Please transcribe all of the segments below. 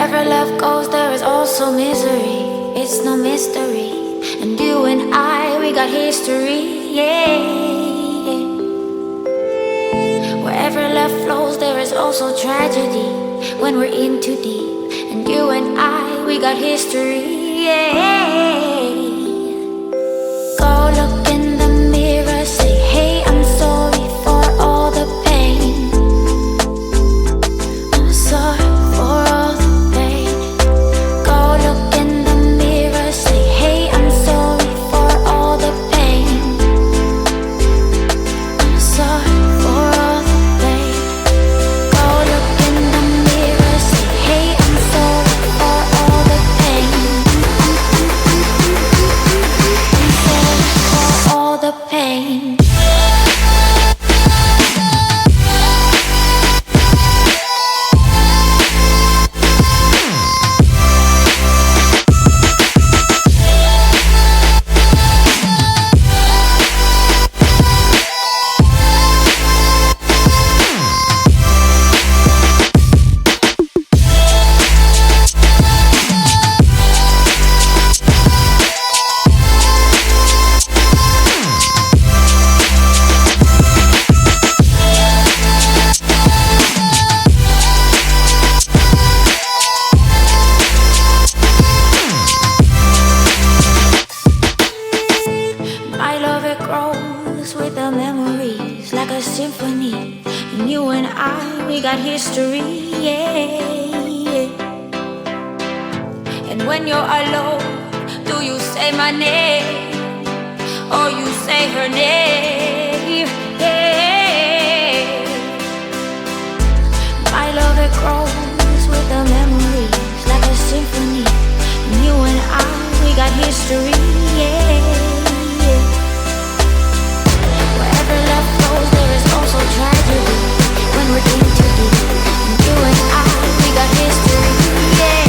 Wherever love goes, there is also misery. It's no mystery. And you and I, we got history, yeah. Wherever love flows, there is also tragedy when we're in too deep. And you and I, we got history, yeah. Go look in the mirror, say, hey, I'm sorry for all the pain. I'm sorry for all the pain. Go look in the mirror, say, hey, I'm sorry for all the pain. I'm sorry for all the pain. Go look in the mirror, say, hey, I'm sorry for all the pain. I'm sorry for all the pain. My love, it grows with the memories like a symphony. And you and I, we got history, yeah. And when you're alone, do you say my name or you say her name? Yeah. My love, it grows with the memories like a symphony. And you and I, we got history, yeah. Wherever love goes, there is also tragedy when we're in too deep. And you and I, we got history, yeah.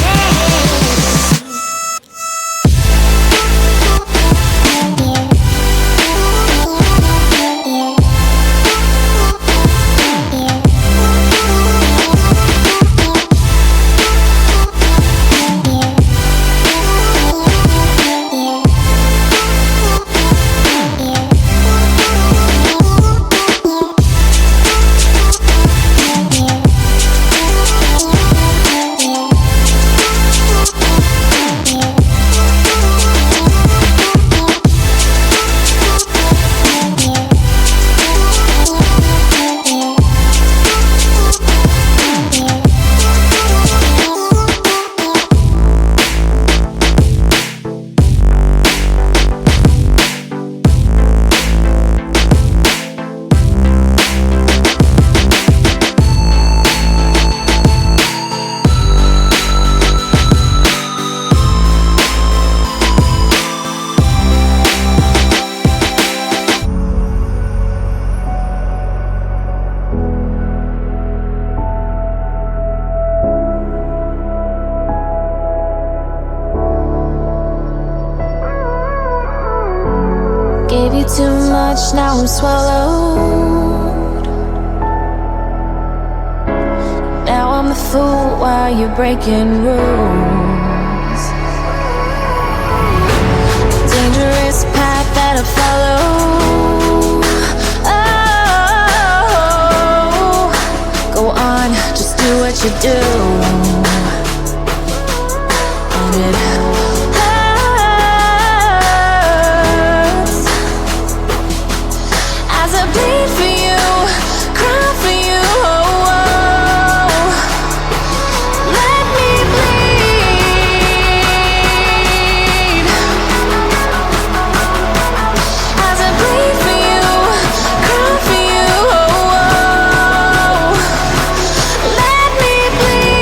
Gave you too much, now I'm swallowed. Now I'm a fool while you're breaking rules. Dangerous path that I follow. Oh, go on, just do what you do. And it bleed for you, cry for you, oh, oh. Let me bleed. As I bleed for you, cry for you, oh, oh. Let me bleed.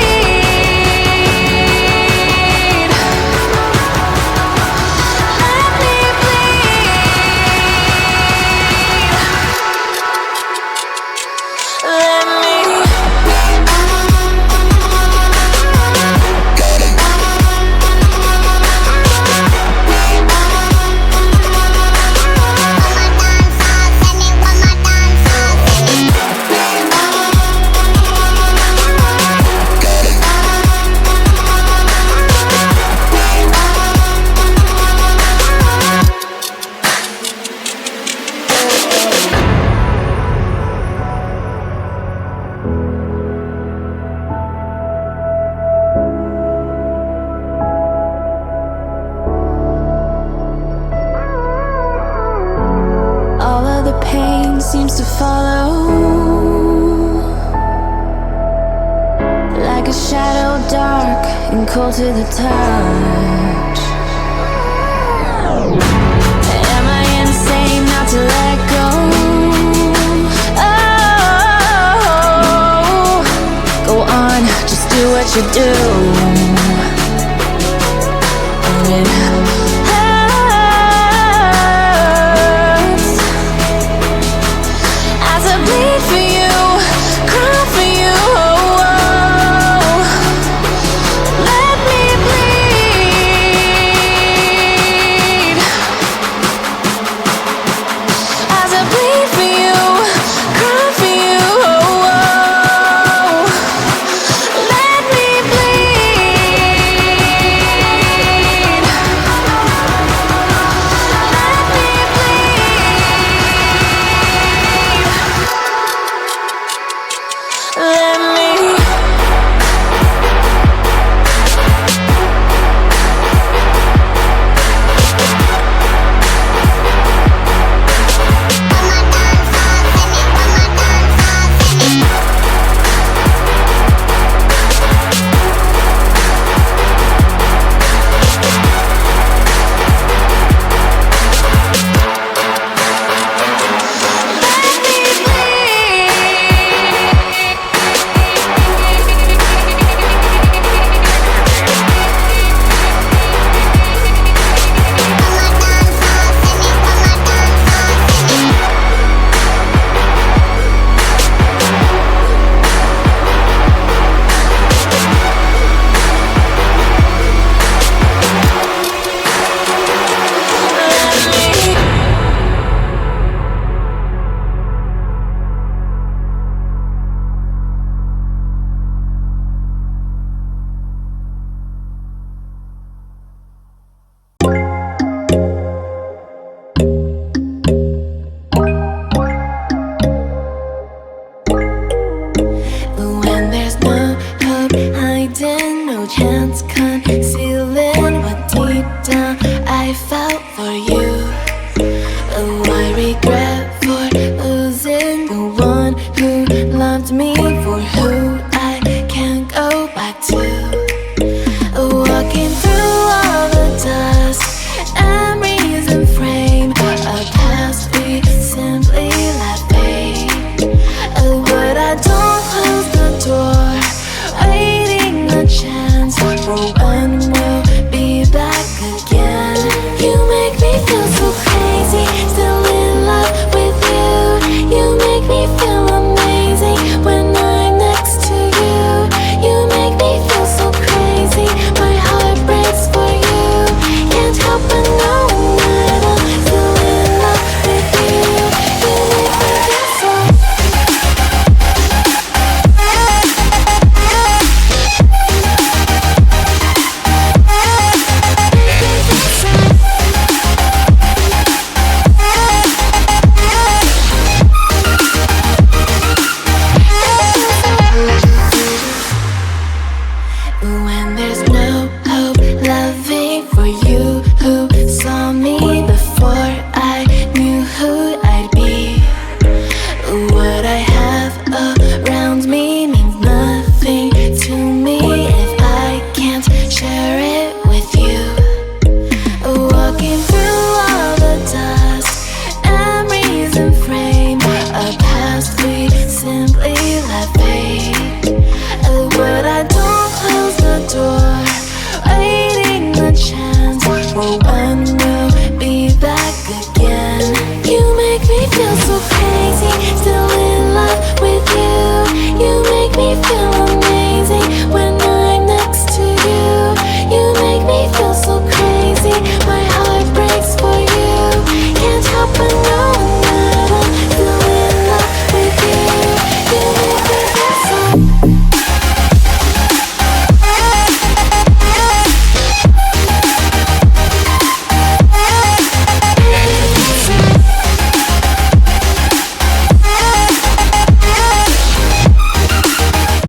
a shadow, dark and cold to the touch. Am I insane not to let go? Oh, go on, just do what you do. And it